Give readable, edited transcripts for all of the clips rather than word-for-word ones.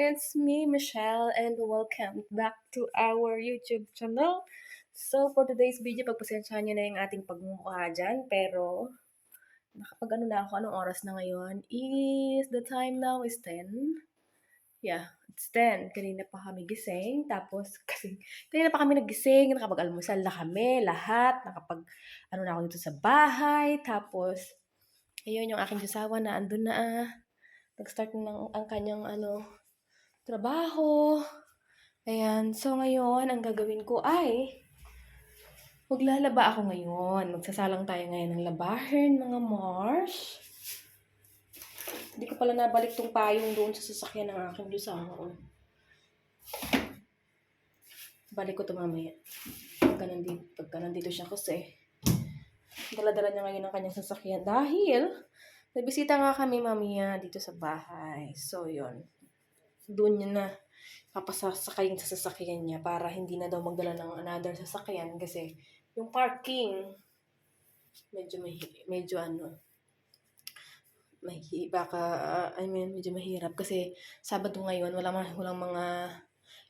it's me, Michelle, and welcome back to our YouTube channel. So, for today's video, pagpasensyahan nyo na yung ating pagmumukha dyan, pero nakapag na ako, anong oras na ngayon? The time now is 10. Yeah, it's 10. Kanina pa kami gising, tapos kasi kanina pa kami nagising, nakapag-almusal na kami, lahat, na ako dito sa bahay, tapos, ayun yung aking sasawa na andun na nag-start ng ang kanyang trabaho. Ayan. So, ngayon, ang gagawin ko ay maglalaba ako ngayon. Magsasalang tayo ngayon ng labahin, mga Mars. Hindi ko pala nabalik tong payong doon sa sasakyan ng aking lusaho. Balik ko ito mamaya. Pagka nandito siya kasi dala-dala niya ngayon ang kanyang sasakyan. Dahil nagbisita nga kami mamaya dito sa bahay. So, yun. Doon niya na papasasakayin sa sasakyan niya para hindi na daw magdala ng another sasakyan kasi yung parking medyo medyo mahirap kasi Sabado ngayon walang mga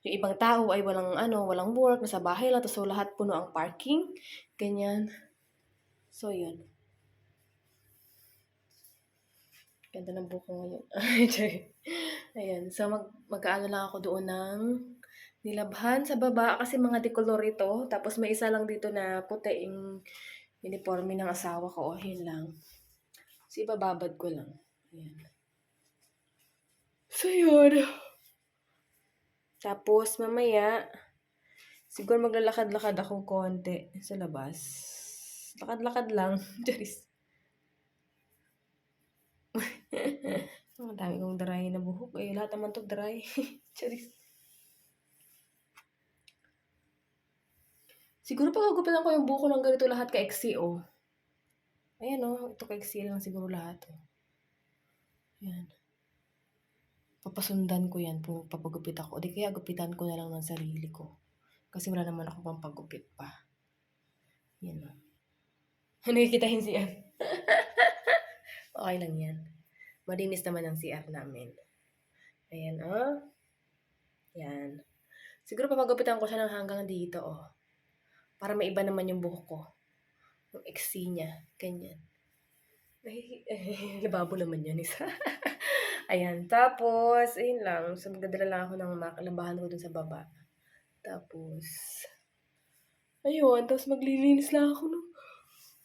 yung ibang tao ay walang work, nasa bahay lang, so lahat puno ang parking, ganyan. So yun. Ganda ng buko ngayon. Ayan. So, mag-aano lang ako doon ng nilabhan sa baba kasi mga decolor ito. Tapos may isa lang dito na puting uniforme ng asawa ko. Yun lang. So, ibababad ko lang. Ayan. So, yun. Tapos, mamaya, siguro maglalakad-lakad ako konti sa labas. Lakad-lakad lang. Charis. Ang dami kong dry na buhok. Lahat naman to dry. Charis. Siguro pagkagupitan ko yung buko ng ganito lahat ka-eksi, oh. Ayan, oh. Ito ka-eksi lang siguro lahat, oh. Ayan. Papasundan ko yan kung papagupit ako. O di kaya gupitan ko na lang ng sarili ko. Kasi wala naman ako pang pagupit pa. Yan, oh. Nakikita yung CR. Okay lang yan. Malinis naman ang CR namin. Ayan, oh. Yan. Siguro papagupitan ko siya ng hanggang dito, oh. Para maiba naman yung buhok ko. Yung eksi niya. Ganyan. Ay, lababo naman yan, isa. Ayan. Tapos, ayun lang. So, magdadala lang ako ng labahan ko dun sa baba. Tapos, ayun. Tapos, maglilinis lang ako ng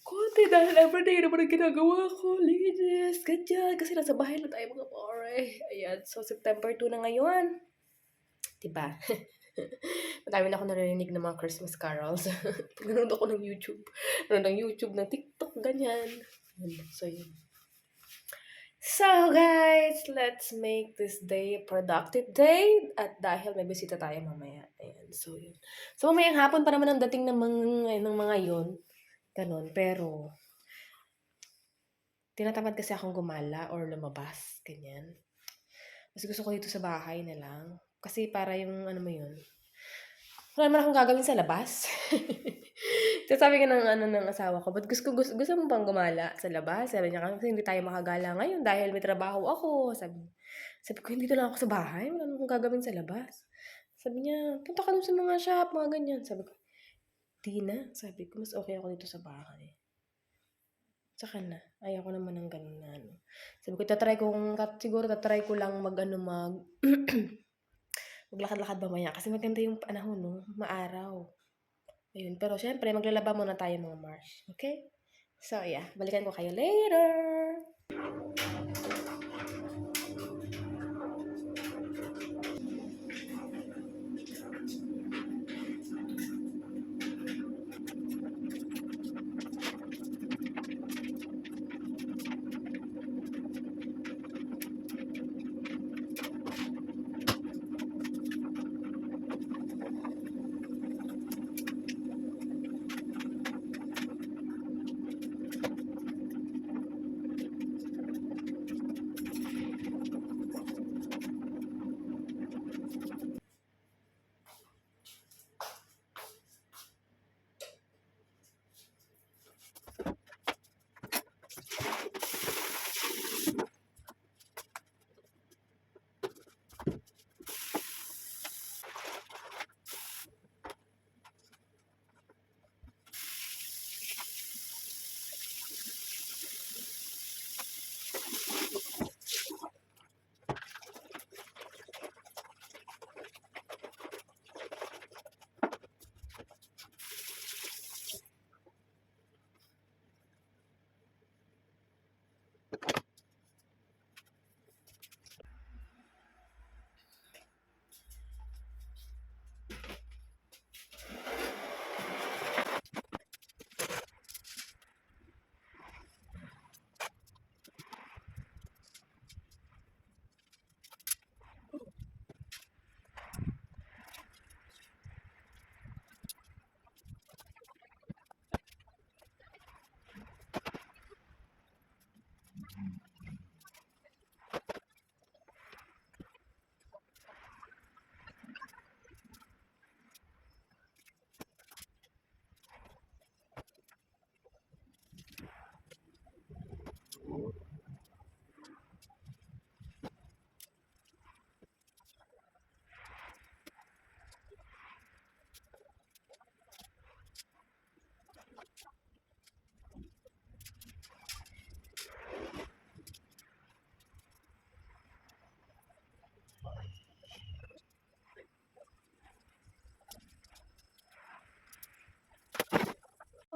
konti dahil everyday naman ang ginagawa ko. Linis, ganyan. Kasi nasa bahay na tayo mga pare. Ayan. So, September 2 na ngayon. Diba? Madami na ako narinig ng mga Christmas carols. Pag nanonood ako ng YouTube. Ng TikTok, ganyan. So, yun. So, guys, let's make this day a productive day. At dahil may bisita tayo mamaya. Ayan, so yun. So, mamayang hapon pa naman ang dating ng mga yun. Ganon. Pero, tinatamad kasi akong gumala or lumabas. Ganyan. Mas gusto ko dito sa bahay na lang. Kasi para yung, ano mo yun, wala naman akong gagawin sa labas. So, sabi ka ng asawa ko, but gusto mo bang gumala sa labas? Sabi niya, kasi hindi tayo makagala ngayon dahil may trabaho ako. Sabi ko, hindi lang ako sa bahay. Wala naman akong gagawin sa labas. Sabi niya, punta ka dun sa mga shop, mga ganyan. Sabi ko, di na. Sabi ko, mas okay ako dito sa bahay. Saka na. Ayaw ko naman ng ganun na ano. Sabi ko, siguro tatry ko lang maglakad-lakad mamaya. Kasi maganda yung panahon, no? Maaraw. Ayun. Pero syempre, maglalaba muna tayo mga Mars. Okay? So, yeah. Balikan ko kayo later!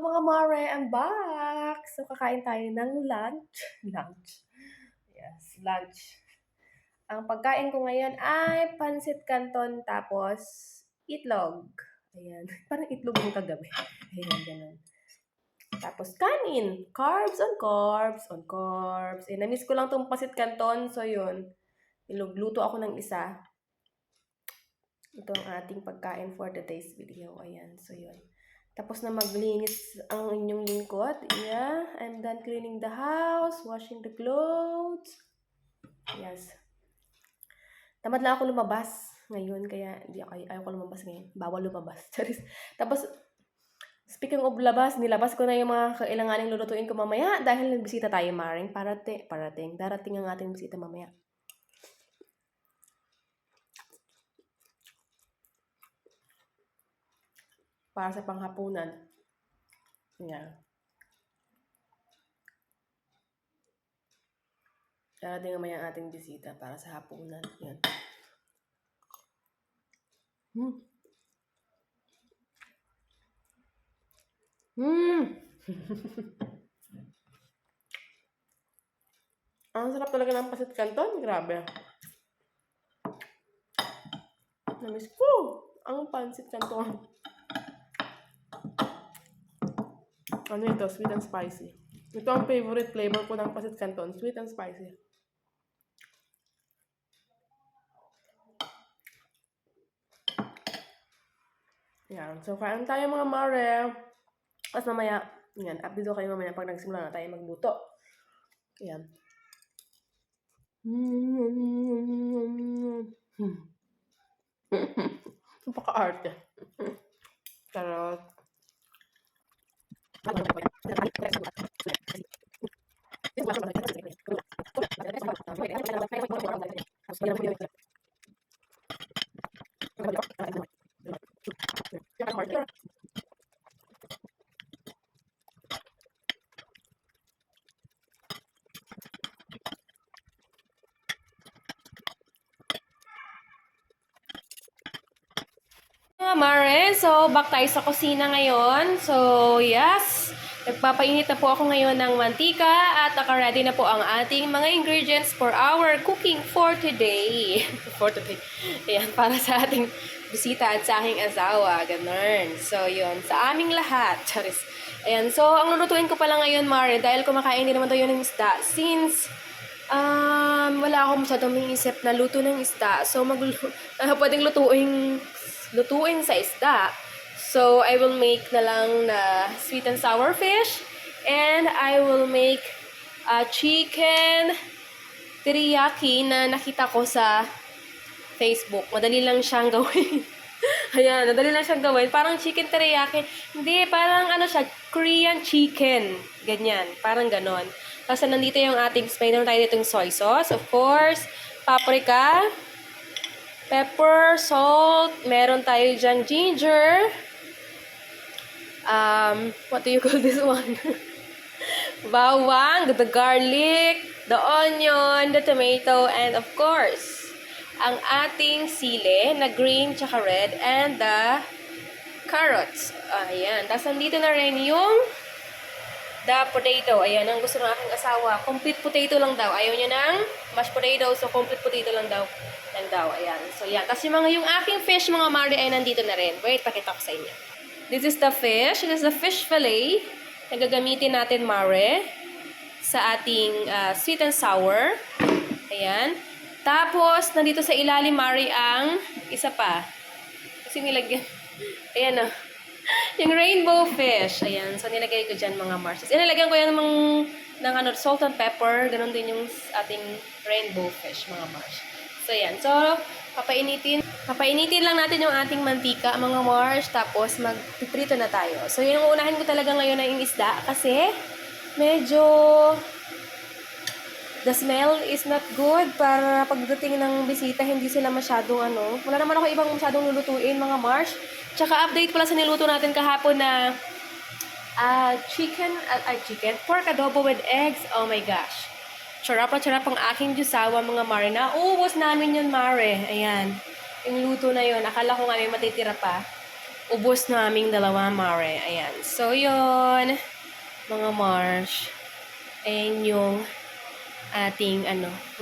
mga mare, I'm back! So, kakain tayo ng lunch. Yes, lunch. Ang pagkain ko ngayon ay pansit canton tapos itlog. Ayan. Parang itlog yung kagabi. Ayan, ganun. Tapos kanin. Carbs on carbs on carbs. Eh, na-miss ko lang tong pansit canton. So, yun. Ilugluto ako ng isa. Ito ang ating pagkain for today's video. Ayan. So, yun. Tapos na maglinis ang inyong lingkod. Yeah. I'm done cleaning the house, washing the clothes. Yes. Tamad lang ako lumabas ngayon. Kaya ayaw ko lumabas ngayon. Bawal lumabas. Tapos, speaking of labas, nilabas ko na yung mga kailanganing lulutuin ko mamaya dahil nagbisita tayo, Maring. Darating ang ating bisita mamaya. Para sa panghapunan. Yeah. Darating mamaya ang ating bisita para sa hapunan. Yan. Ang sarap talaga ng pasit canton. Grabe. Namiss ko ang pancit canton. Ano ito? Sweet and spicy. Ito ang favorite flavor ko ng pasit canton. Sweet and spicy. Yan. So, kain tayo mga mare. Tapos mamaya, yan, update ko kayo mamaya pag nagsimula na tayo magluto. Yan. Napaka-arte. Charot. Mare, so back tayo sa kusina ngayon. So, yes, nagpapainit na po ako ngayon ng mantika at naka-ready na po ang ating mga ingredients for our cooking for today. Ayan, para sa ating bisita at sa aking asawa. Ganun. So, yun. Sa aming lahat. Charis. Ayan, so ang lulutuin ko pala ngayon, Mare, dahil kumakain din naman tayo ng isda. Since wala akong masyadong isip na luto ng isda. So, pwedeng lutuin sa isda. So, I will make na lang na sweet and sour fish. And I will make chicken teriyaki na nakita ko sa Facebook. Madali lang siyang gawin. Ayan, madali lang siyang gawin. Parang chicken teriyaki. Hindi, parang ano siya, Korean chicken. Ganyan, parang ganon. Kasi nandito yung ating, mayroon tayo ditong soy sauce, of course, paprika, pepper, salt, meron tayo dyan ginger, what do you call this one? Bawang, the garlic, the onion, the tomato, and of course, ang ating sili na green tsaka red, and the carrots. Ayan. Tapos nandito na rin yung the potato. Ayan, ang gusto ng aking asawa. Complete potato lang daw. Ayaw niya ng mashed potato, so complete potato lang daw. Ayan. So, yan. Tapos yung aking fish, mga mare, ay nandito na rin. Wait, pakita ko sa inyo. This is the fish. This is the fish fillet na gagamitin natin, mare, sa ating sweet and sour. Ayan. Tapos, nandito sa ilalim, mare, ang isa pa. Kasi nilagyan. Ayan, yung rainbow fish. Ayan. So, nilagay ko dyan, mga marses. Nilagyan ko yan ng salt and pepper. Ganon din yung ating rainbow fish, mga mars. So, yan. So, papainitin lang natin yung ating mantika, mga mars. Tapos, magpiprito na tayo. So, yung unahin ko talaga ngayon na yung isda. Kasi, medyo the smell is not good. Para pagdating ng bisita, hindi sila masyadong wala naman ako ibang masyadong lulutuin, mga mars. Tsaka, update pala sa niluto natin kahapon na pork adobo with eggs. Oh my gosh. Charap ang aking jusawa, mga mare. Naubos namin yun, mare. Ayan. Yung luto na yun. Akala ko nga may matitira pa. ubos na aming dalawa, Mare. Ayan. So, yun. Mga Marsh. Ayan yung ating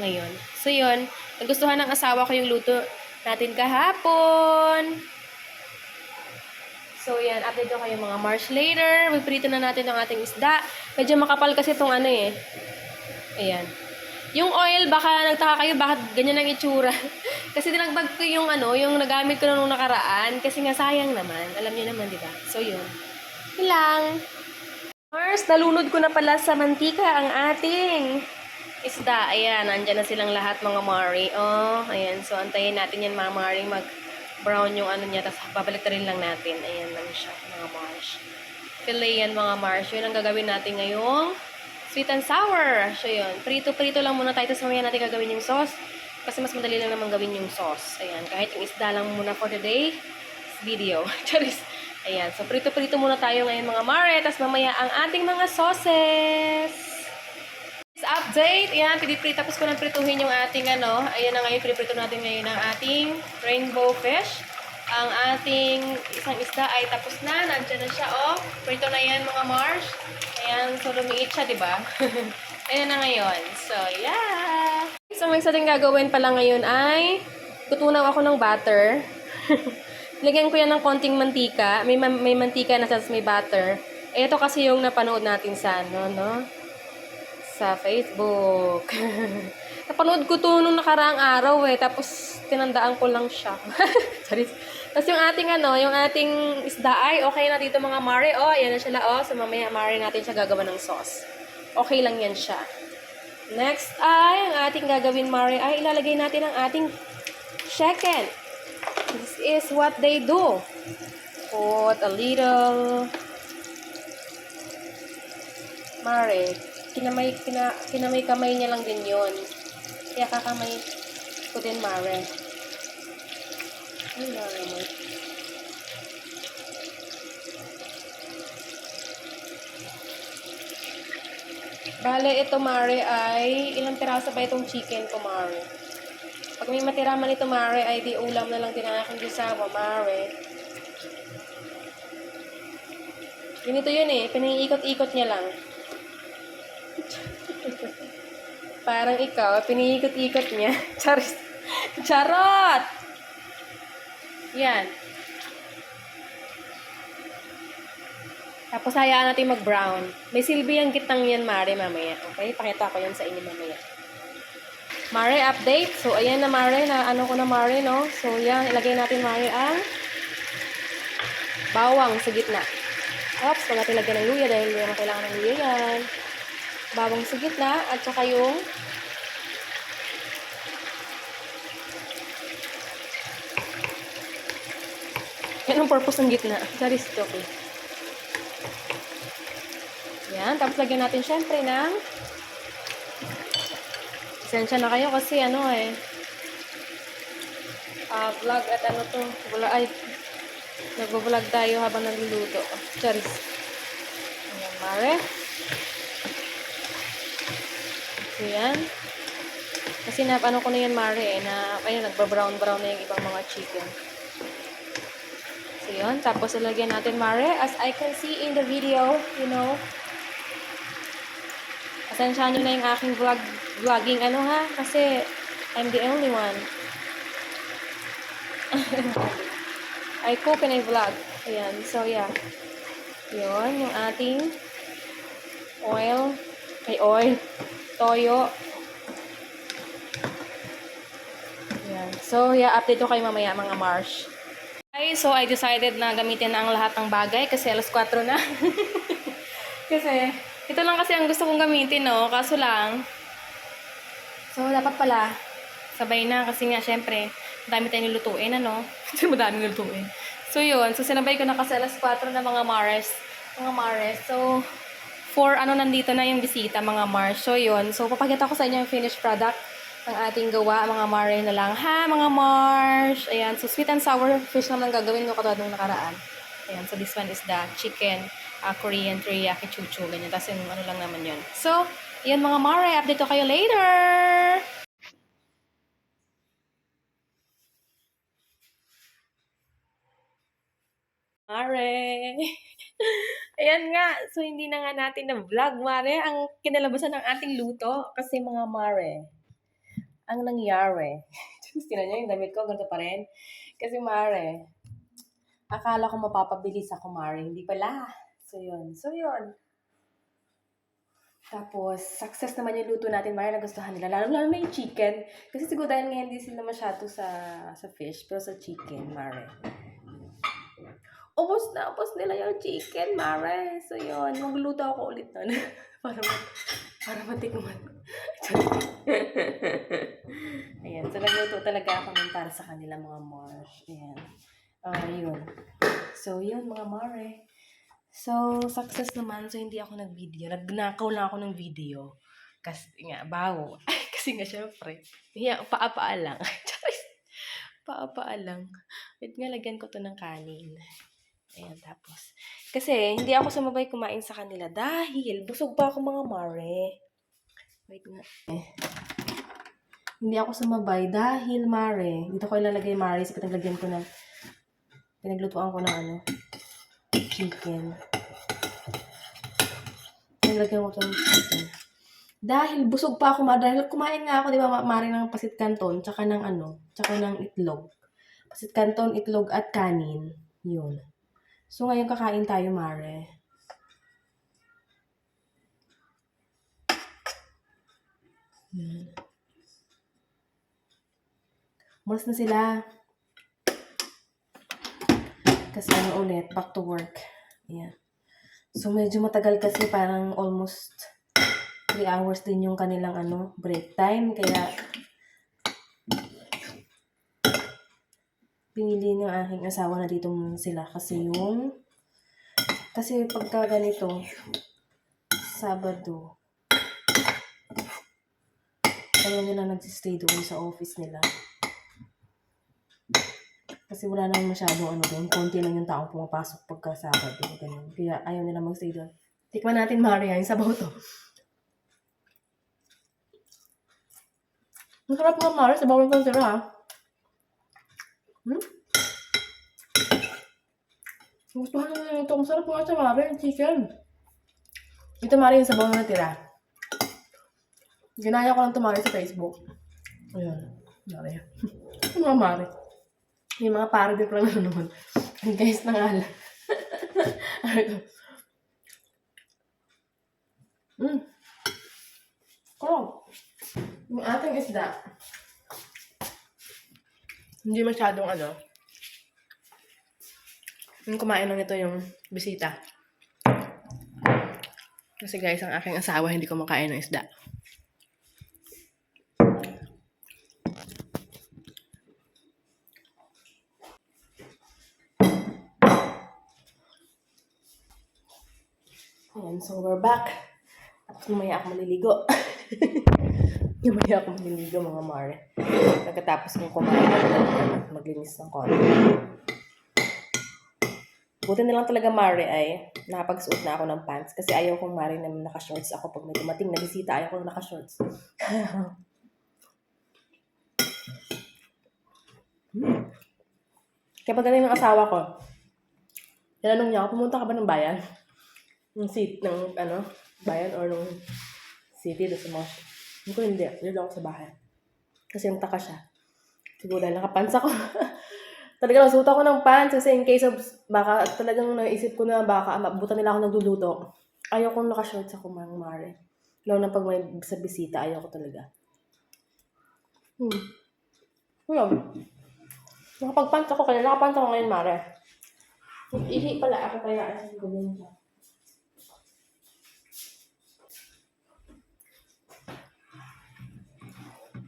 ngayon. So, yun. Nagustuhan ng asawa ko yung luto natin kahapon. So, yan. Update ko kayo mga Marsh later. Magprito na natin ang ating isda. Medyo makapal kasi itong Ayan. Yung oil, baka nagtaka kayo, bakit ganyan ang itsura? Kasi dinagbag ko yung yung nagamit ko nung nakaraan. Kasi nga sayang naman. Alam niyo naman, di ba? So, yun. Yun lang. Mars, nalunod ko na pala sa mantika ang ating isda. Ayan, nandyan na silang lahat mga Mari. Oh, ayan. So, antayin natin yan mga Mari mag-brown yung niya. Tapos, babalik rin lang natin. Ayan lang siya, mga Mars. Filet yan mga Mars. Yun ang gagawin natin ngayong sweet and sour. So, yun. Prito-prito lang muna tayo. Tapos, mamaya natin gagawin yung sauce. Kasi mas madali lang naman gawin yung sauce. Ayan. Kahit yung isda lang muna for today's video. Charis. Ayan. So, prito-prito muna tayo ngayon mga Mare. Tapos, mamaya ang ating mga sauces. Update. Ayan. Tapos ko nang prituhin yung ating Ayan na ngayon. Piniprito natin ngayon ang ating rainbow fish. Ang ating isang isda ay tapos na. Nandiyan na siya. Oh, prito na yan mga Mars. Ayan, so lumiit siya, di ba? Ayan na ngayon. So, yeah! So, may isa din gagawin pala ngayon ay tutunaw ako ng butter. Lagyan ko yan ng konting mantika. May mantika na may butter. Ito kasi yung napanood natin sa sa Facebook. Napanood ko to nung nakaraang araw tapos tinandaan ko lang siya. Sorry. Tapos yung ating yung ating isda ay okay na dito mga Mare. Oh, ayan na sila. Oh, so mamaya Mare natin siya gagawa ng sauce. Okay lang yan siya. Next ay, ang ating gagawin Mare ay ilalagay natin ang ating chicken. This is what they do. Put a little Mare. Kinamay-kamay niya lang din yon. Kaya kakamay ko din Mare. Ay, naman. Bale, ito, Mare, ay ilang piraso ba itong chicken ko, Mare? Pag may matira man ito, Mare, ay di ulam na lang din ang aking gisawa, Mare. Ganito yun piniikot-ikot niya lang. Parang ikaw, piniikot-ikot niya. Charot! Yan. Tapos hayaan natin mag-brown. May silbi ang gitang yan, Mare, mamaya. Okay? Pakita ko yan sa inyo mamaya. Mare, update. So, ayan na, Mare. Ko na, Mare, no? So, yan. Ilagay natin, Mare, ang bawang sa gitna. Oops, huwag natin lagyan ng luya dahil hindi naman kailangan ng luya yan. Bawang sa gitna. At saka yung yan ang purpose ng gitna. Sorry, okay. Yan. Tapos lagyan natin syempre ng pasensya na kayo kasi vlog at nagbo-vlog tayo habang nagluluto. Charis. Ayan, Mare. So, yan. Kasi ko na yan, Mare, ayun, nagba-brown na yung ibang mga chicken. So, yun. Tapos, ilagyan natin, Mare, as I can see in the video, Pasensyahan nyo na yung aking vlogging, kasi I'm the only one. I cook and I vlog. Ayan, so, yeah. Yun, yung ating toyo. Ayan. So, yeah, update ko kayo mamaya, mga Marsh. Okay, so I decided na gamitin na ang lahat ng bagay kasi alas 4 na. Kasi, ito lang kasi ang gusto kong gamitin, no? Kaso lang, so, dapat pala, sabay na kasi nga, syempre, madami tayong nilutuin, Kasi madami nilutuin. So, yun. So, sinabay ko na kasi alas 4 na mga Mares. So, nandito na yung bisita, mga Mars. So, yun. So, papakita ko sa inyo yung finished product ng ating gawa, mga Mare na lang. Ha, mga Mars! Ayan. So, sweet and sour fish naman gagawin ko katulad nung nakaraan. Ayan. So, this one is the chicken, Korean teriyaki chuchu. Ganyan. Tapos, yung lang naman yun. So, yun mga Mare. Update ko kayo later! Mare! Ayan nga, so hindi na nga natin na-vlog, Mare, ang kinalabasan ng ating luto. Kasi mga Mare, ang nangyari. Tinan niyo yung damit ko, ganito pa rin. Kasi Mare, akala ko mapapabilis ako, Mare. Hindi pala. So yun. Tapos, success naman yung luto natin, Mare. Nagustuhan nila. Lalo na yung chicken. Kasi siguro dahil nga hindi sila masyado sa fish, pero sa chicken, Mare. Ubos nila yung chicken, Mare. So, yun. Magluto ako ulit nun. para matikman. Ayan. So, nagluto talaga ako nun para sa kanila, mga Mars. Ayan. Yun. So, yun, mga Mare. So, success naman. So, hindi ako nag-video. Nagnakaw lang ako ng video. Kasi nga, bawo. Kasi nga, syempre. Paa-paa lang. Paa-paa lang. Wait nga, lagyan ko to ng kanin. Ayan, tapos. Kasi, hindi ako sumabay kumain sa kanila dahil busog pa ako, mga Mare. Wait nga. Hindi ako sumabay dahil, Mare. Dito ko ilalagay, Mare. Kasi pinaglutuan ko ng chicken. Pinaglutuan ko ng chicken. Dahil busog pa ako, Mare. Dahil kumain nga ako, di ba, Mare, ng pasit canton, tsaka ng itlog. Pasit canton, itlog, at kanin. Yun. So, ngayon kakain tayo, Mare. Yan. Umalis na sila. Kasi ulit, back to work. Ayan. So, medyo matagal kasi parang almost 3 hours din yung kanilang break time. Kaya, pinili ng aking asawa na dito muna sila. Kasi pagka ganito, Sabado, ayaw nila nagsistay doon sa office nila. Kasi wala naman masyadong doon. Konti lang yung taong pumapasok pagka Sabado. Ganun. Kaya ayaw nila magstay doon. Tikman natin, Maria, yung sabaw to. Ang sarap nga, Maria. Sabaw ng tira, ha? Gustuhan nyo ito. Ang sarap nga sa Maria, yung chicken. Ito, Maria, yung sabaw na natira. Ginaya ko lang ito, Maria, sa Facebook. Ayan. Maria. Yung mga Maria. Yung mga pare din ko lang naman. Guys, nangal. Kurang. Yung ating isda. Hindi masyadong yung kumain lang ito yung bisita. Kasi guys, ang aking asawa hindi kumakain ng isda. Ayan, so we're back. Tapos mamaya ako maliligo. Mga Mare. Pagkatapos kong kumain, maglinis ng konti. Buti na lang talaga, Mare, ay nakapagsuot na ako ng pants. Kasi ayaw kong, Mare, na naka-shorts ako pag may dumating na bisita. Ayaw kong naka-shorts. Kaya pag galing ng asawa ko, tinanong niya ako, pumunta ka ba ng bayan? Ng bayan or ng city doon sa mga. Hindi ko hindi. Dito ako sa bahay. Kasi yung taka siya. Siguro dahil nakapants ako. Talagang nasuot ako ng pants kasi in case of baka talagang naisip ko na baka maabutan nila ako nagluluto. Ayaw kong naka-shorts ako, Mare. Lalo na pag may sa bisita, ayaw ko talaga. Ayun. Nakapag-pants ako kaya. Nakapants ako ngayon, Mare. Ihi pala ako kaya ay gawin siya.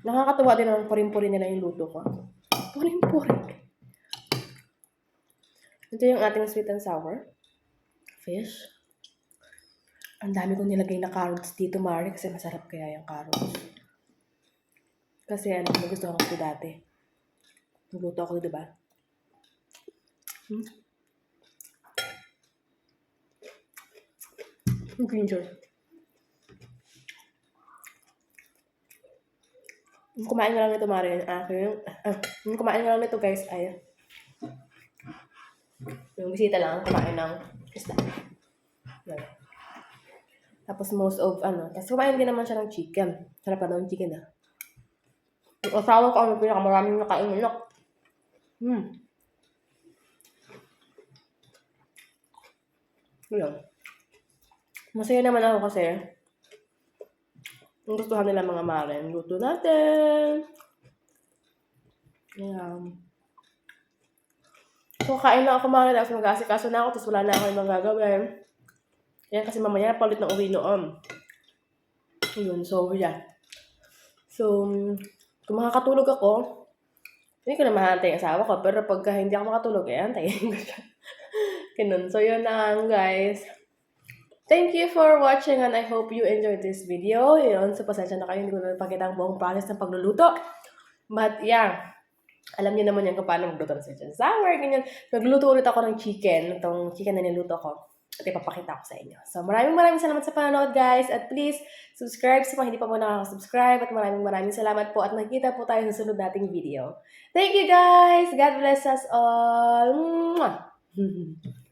Nakakatuwa din ang purin-purin nila yung luto ko. Purin-purin. Ito yung ating sweet and sour fish. Ang dami kong nilagay na carrots dito, Mare, kasi masarap kaya yung carrots. Kasi nagustuhan ko ito dati. Nagluto ako, diba? Enjoy. Kumain nga lang nito, Mare. Kumain nga lang nito, guys, ay Yung bisita lang ang kumain ng isda. Yan. Tapos most of, tapos kumain din naman siya ng chicken. Sarap pa daw yung chicken, Yung asawa ko, pinakamaraming nakain manok. Yun. Masaya naman ako kasi yung gustuhan nila mga maren. Luto natin. Ayan. So, kain na ako maren. Tapos mag-aasikaso na ako. Tapos wala na ako yung magagawin. Yan kasi mamaya palit ng uwi noon. Yun. So, yeah. So, kung makakatulog ako, hindi ko na mahantay yung asawa ko. Pero pagka hindi ako makatulog, antayin ko siya. Ganun. So, yun na guys. Thank you for watching and I hope you enjoyed this video. Yun, so pasensya na kayo, hindi ko na napakita ang buong process ng pagluluto. But yeah, alam niyo naman yan kung paano magluto ng session sour, ganyan. Nagluto ulit ako ng chicken, itong chicken na niluto ko. At ipapakita ko sa inyo. So maraming salamat sa panonood guys. At please, subscribe sa mga hindi pa po nakaka-subscribe. At maraming salamat po. At magkita po tayo sa sunod nating video. Thank you guys! God bless us all! Mwah!